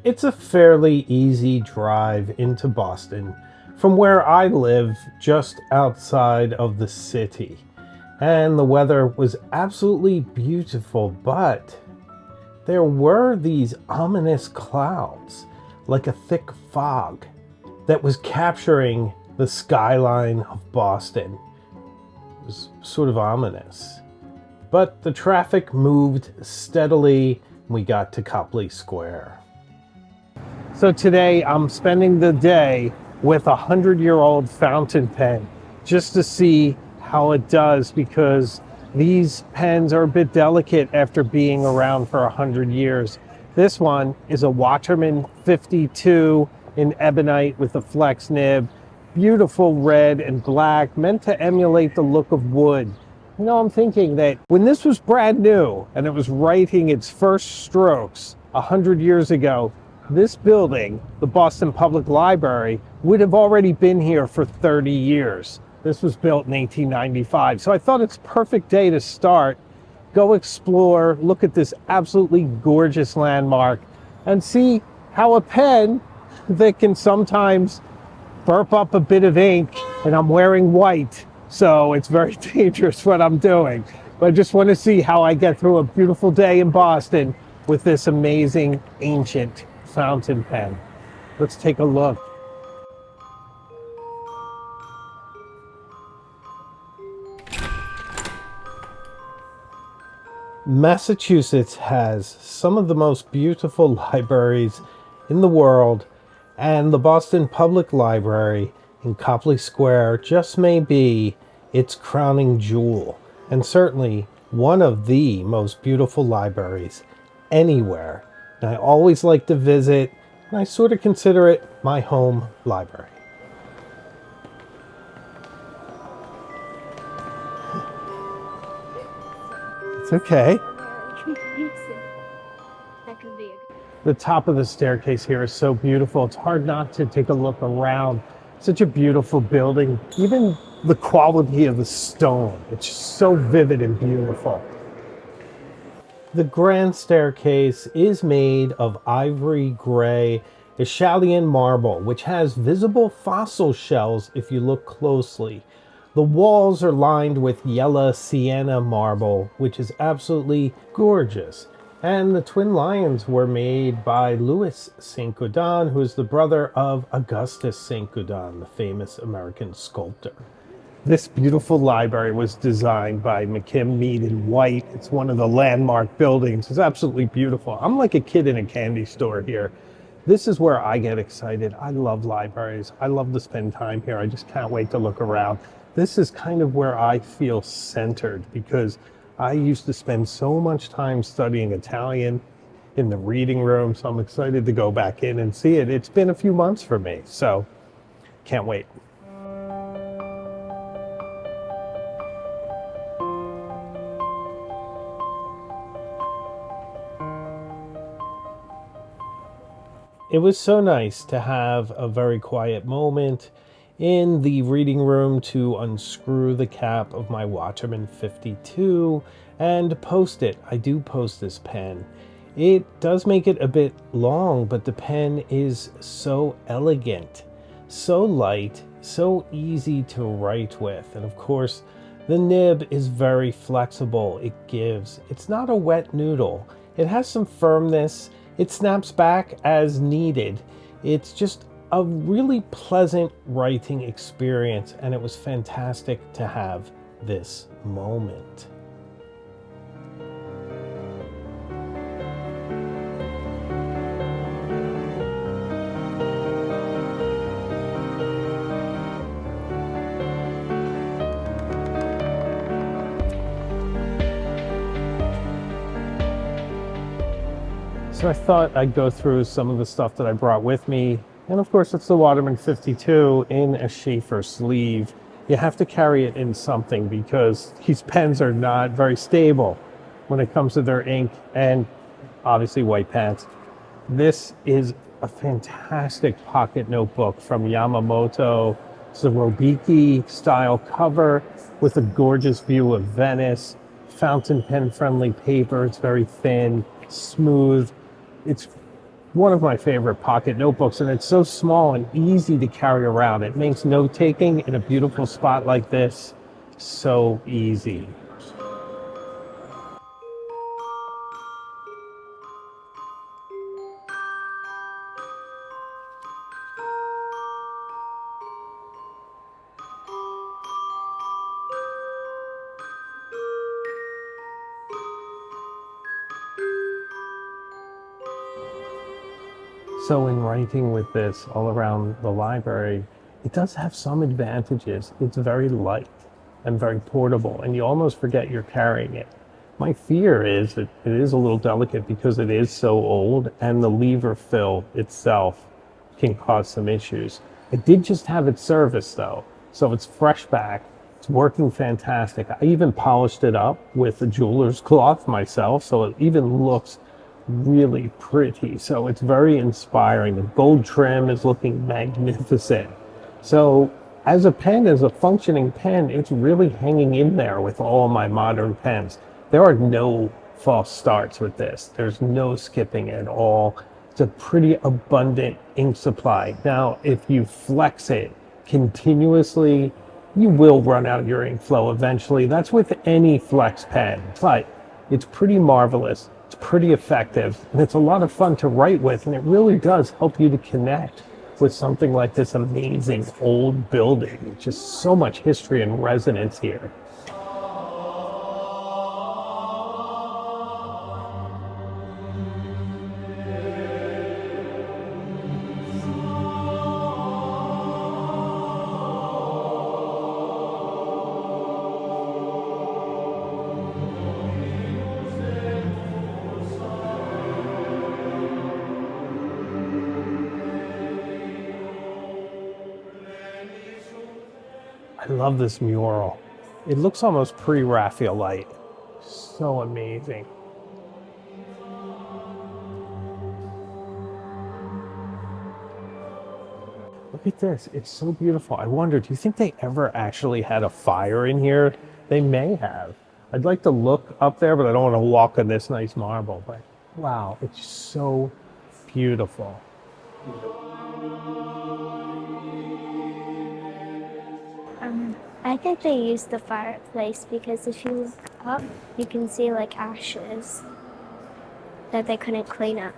It's a fairly easy drive into Boston from where I live just outside of the city. And the weather was absolutely beautiful, but there were these ominous clouds, like a thick fog, that was capturing the skyline of Boston. It was sort of ominous. But the traffic moved steadily, and we got to Copley Square. So today I'm spending the day with a 100-year-old fountain pen just to see how it does, because these pens are a bit delicate after being around for 100 years. This one is a Waterman 52 in ebonite with a flex nib. Beautiful red and black, meant to emulate the look of wood. You know, I'm thinking that when this was brand new and it was writing its first strokes 100 years ago, this building, the Boston Public Library, would have already been here for 30 years. This was built in 1895. So I thought it's a perfect day to start, go explore, look at this absolutely gorgeous landmark, and see how a pen that can sometimes burp up a bit of ink, and I'm wearing white, so it's very dangerous what I'm doing. But I just want to see how I get through a beautiful day in Boston with this amazing ancient fountain pen. Let's take a look. Massachusetts has some of the most beautiful libraries in the world, and the Boston Public Library in Copley Square just may be its crowning jewel, and certainly one of the most beautiful libraries anywhere. And I always like to visit, and I sort of consider it my home library. It's okay. The top of the staircase here is so beautiful. It's hard not to take a look around. Such a beautiful building. Even the quality of the stone, it's so vivid and beautiful. The grand staircase is made of ivory gray Italian marble, which has visible fossil shells if you look closely. The walls are lined with yellow sienna marble, which is absolutely gorgeous. And the twin lions were made by Louis St. Gaudens, who is the brother of Augustus St. Gaudens, the famous American sculptor. This beautiful library was designed by McKim, Mead & White. It's one of the landmark buildings. It's absolutely beautiful. I'm like a kid in a candy store here. This is where I get excited. I love libraries. I love to spend time here. I just can't wait to look around. This is kind of where I feel centered, because I used to spend so much time studying Italian in the reading room, so I'm excited to go back in and see it. It's been a few months for me, so can't wait. It was so nice to have a very quiet moment in the reading room to unscrew the cap of my Waterman 52 and post it. I do post this pen. It does make it a bit long, but the pen is so elegant, so light, so easy to write with. And of course, the nib is very flexible. It's not a wet noodle. It has some firmness. It snaps back as needed. It's just a really pleasant writing experience, and it was fantastic to have this moment. So I thought I'd go through some of the stuff that I brought with me. And of course, it's the Waterman 52 in a Schaefer sleeve. You have to carry it in something because these pens are not very stable when it comes to their ink, and obviously white pens. This is a fantastic pocket notebook from Yamamoto. It's a Robiki style cover with a gorgeous view of Venice. Fountain pen friendly paper. It's very thin, smooth. It's one of my favorite pocket notebooks, and it's so small and easy to carry around. It makes note-taking in a beautiful spot like this so easy. So in writing with this all around the library, it does have some advantages. It's very light and very portable, and you almost forget you're carrying it. My fear is that it is a little delicate because it is so old, and the lever fill itself can cause some issues. I did just have it serviced though, so it's fresh back. It's working fantastic. I even polished it up with a jeweler's cloth myself, so it even looks really pretty. So it's very inspiring. The gold trim is looking magnificent. So as a pen, as a functioning pen, it's really hanging in there with all my modern pens. There are no false starts with this. There's no skipping at all. It's a pretty abundant ink supply. Now, if you flex it continuously, you will run out your ink flow eventually. That's with any flex pen, but it's pretty marvelous. It's pretty effective, and it's a lot of fun to write with, and it really does help you to connect with something like this amazing old building. Just so much history and resonance here. I love this mural. It looks almost pre-Raphaelite. So amazing. Look at this. It's so beautiful. I wonder, do you think they ever actually had a fire in here? They may have. I'd like to look up there, but I don't want to walk on this nice marble. But wow, it's so beautiful. I think they used the fireplace because if you look up, you can see like ashes that they couldn't clean up.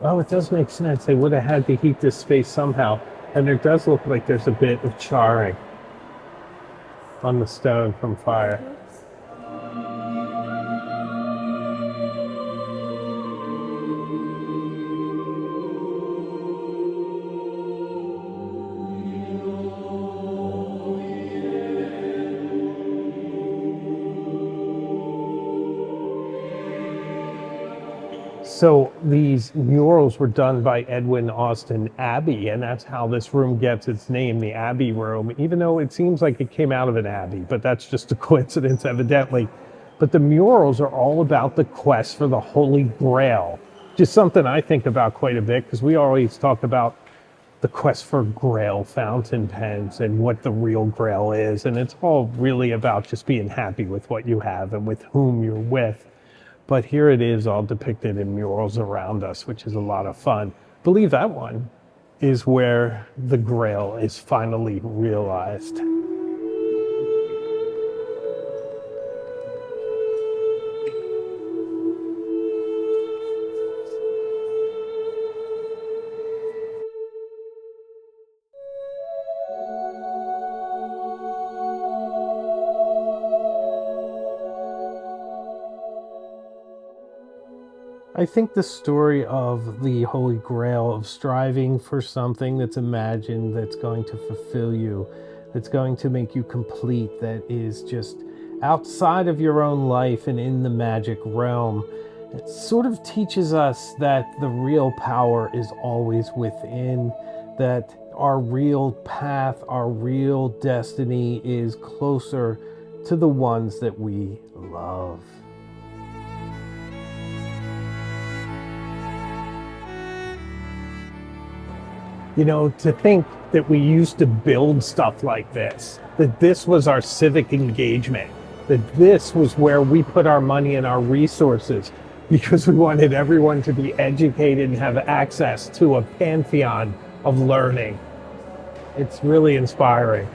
Oh, it does make sense. They would have had to heat this space somehow. And there does look like there's a bit of charring on the stone from fire. So these murals were done by Edwin Austin Abbey, and that's how this room gets its name, the Abbey Room, even though it seems like it came out of an abbey, but that's just a coincidence, evidently. But the murals are all about the quest for the Holy Grail, just something I think about quite a bit, because we always talk about the quest for Grail fountain pens and what the real Grail is, and it's all really about just being happy with what you have and with whom you're with. But here it is all depicted in murals around us, which is a lot of fun. I believe that one is where the Grail is finally realized. I think the story of the Holy Grail, of striving for something that's imagined, that's going to fulfill you, that's going to make you complete, that is just outside of your own life and in the magic realm, it sort of teaches us that the real power is always within, that our real path, our real destiny is closer to the ones that we love. You know, to think that we used to build stuff like this, that this was our civic engagement, that this was where we put our money and our resources, because we wanted everyone to be educated and have access to a pantheon of learning. It's really inspiring.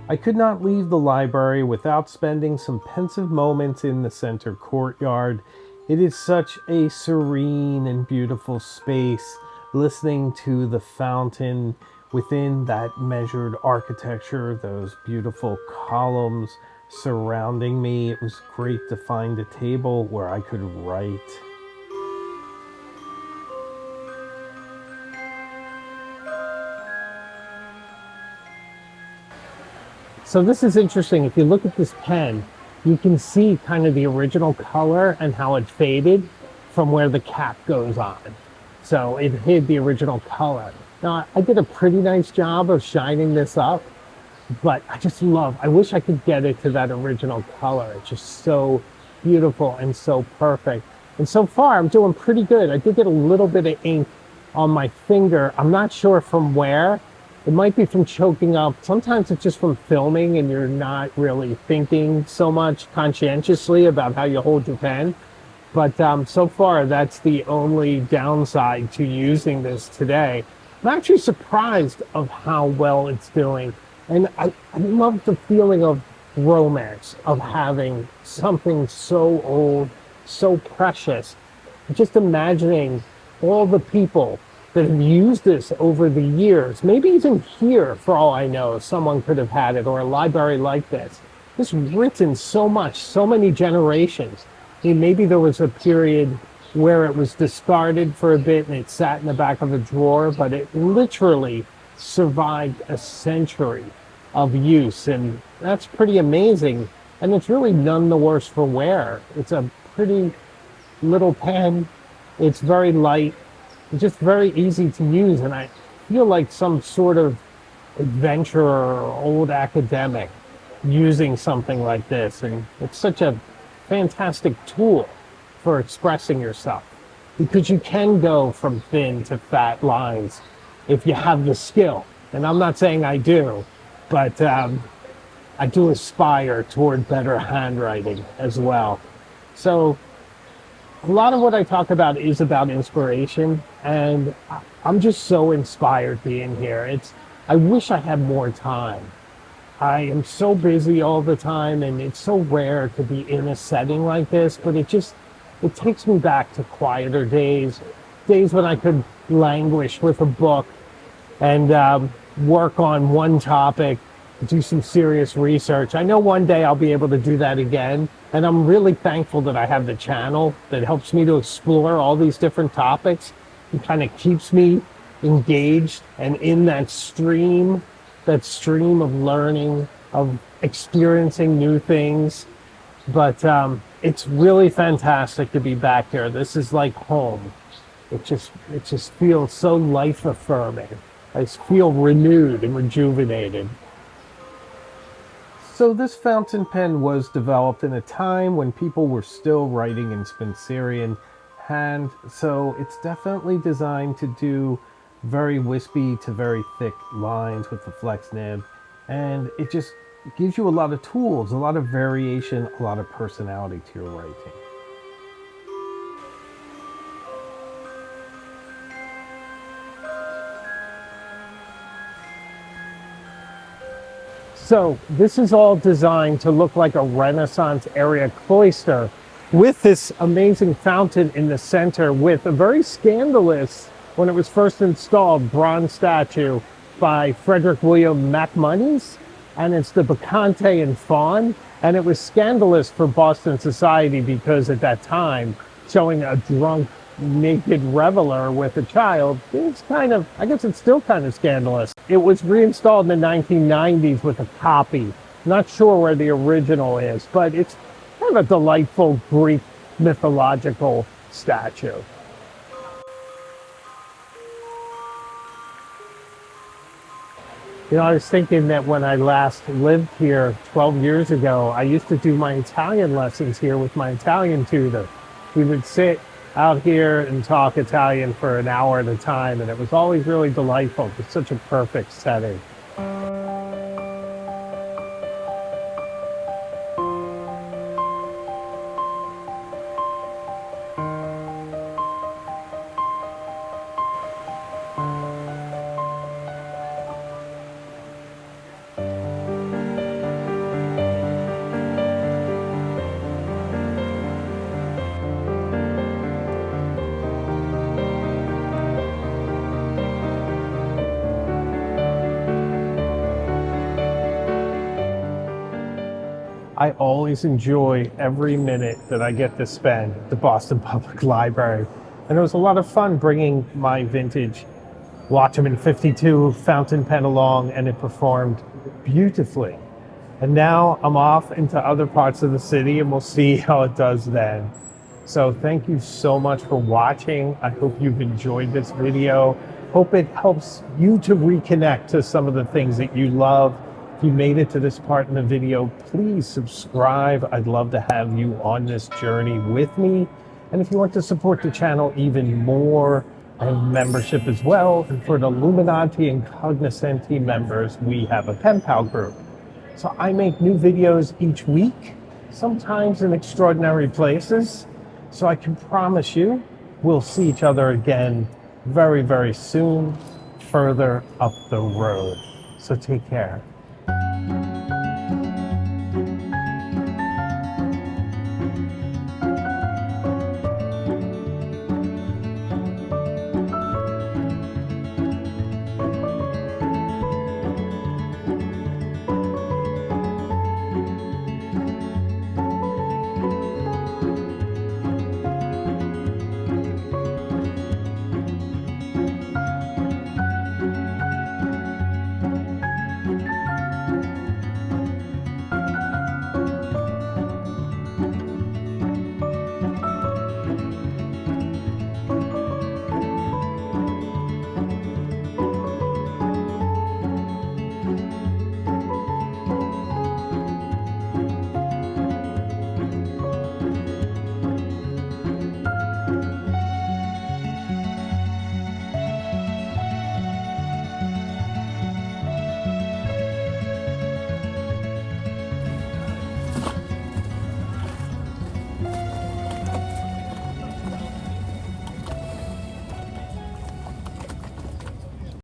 I could not leave the library without spending some pensive moments in the center courtyard. It is such a serene and beautiful space, listening to the fountain within that measured architecture, those beautiful columns surrounding me. It was great to find a table where I could write. So this is interesting. If you look at this pen, you can see kind of the original color and how it faded from where the cap goes on. So it hid the original color. Now, I did a pretty nice job of shining this up, but I wish I could get it to that original color. It's just so beautiful and so perfect. And so far, I'm doing pretty good. I did get a little bit of ink on my finger. I'm not sure from where. It might be from choking up. Sometimes it's just from filming and you're not really thinking so much conscientiously about how you hold your pen. But so far, that's the only downside to using this today. I'm actually surprised of how well it's doing. And I love the feeling of romance, of having something so old, so precious. Just imagining all the people that have used this over the years. Maybe even here, for all I know, someone could have had it, or a library like this. It's written so much, so many generations. I mean, maybe there was a period where it was discarded for a bit and it sat in the back of a drawer, but it literally survived a century of use, and that's pretty amazing. And it's really none the worse for wear. It's a pretty little pen. It's very light. It's just very easy to use, and I feel like some sort of adventurer or old academic using something like this. And it's such a fantastic tool for expressing yourself, because you can go from thin to fat lines if you have the skill. And I'm not saying I do, but I do aspire toward better handwriting as well. So a lot of what I talk about is about inspiration, and I'm just so inspired being here. I wish I had more time. I am so busy all the time, and it's so rare to be in a setting like this, but it takes me back to quieter days when I could languish with a book and work on one topic, do some serious research. I know one day I'll be able to do that again. And I'm really thankful that I have the channel that helps me to explore all these different topics. It kind of keeps me engaged and in that stream of learning, of experiencing new things. But it's really fantastic to be back here. This is like home. It just feels so life affirming. I feel renewed and rejuvenated. So this fountain pen was developed in a time when people were still writing in Spencerian hand, so it's definitely designed to do very wispy to very thick lines with the flex nib, and it just gives you a lot of tools, a lot of variation, a lot of personality to your writing. So this is all designed to look like a Renaissance area cloister with this amazing fountain in the center with a very scandalous, when it was first installed, bronze statue by Frederick William MacMonnies, and it's the Bacchante and Faun. And it was scandalous for Boston society because at that time, showing a drunk, naked reveler with a child is kind of, I guess it's still kind of scandalous. It was reinstalled in the 1990s with a copy. Not sure where the original is, but it's kind of a delightful Greek mythological statue. You know, I was thinking that when I last lived here 12 years ago, I used to do my Italian lessons here with my Italian tutor. We would sit out here and talk Italian for an hour at a time, and it was always really delightful. It's such a perfect setting. I always enjoy every minute that I get to spend at the Boston Public Library. And it was a lot of fun bringing my vintage Watchman 52 fountain pen along, and it performed beautifully. And now I'm off into other parts of the city, and we'll see how it does then. So thank you so much for watching. I hope you've enjoyed this video. Hope it helps you to reconnect to some of the things that you love. If you made it to this part in the video, please subscribe. I'd love to have you on this journey with me. And if you want to support the channel even more, I have membership as well. And for the Illuminati and Cognoscenti members, we have a pen pal group. So I make new videos each week, sometimes in extraordinary places. So I can promise you, we'll see each other again very, very soon, further up the road. So take care.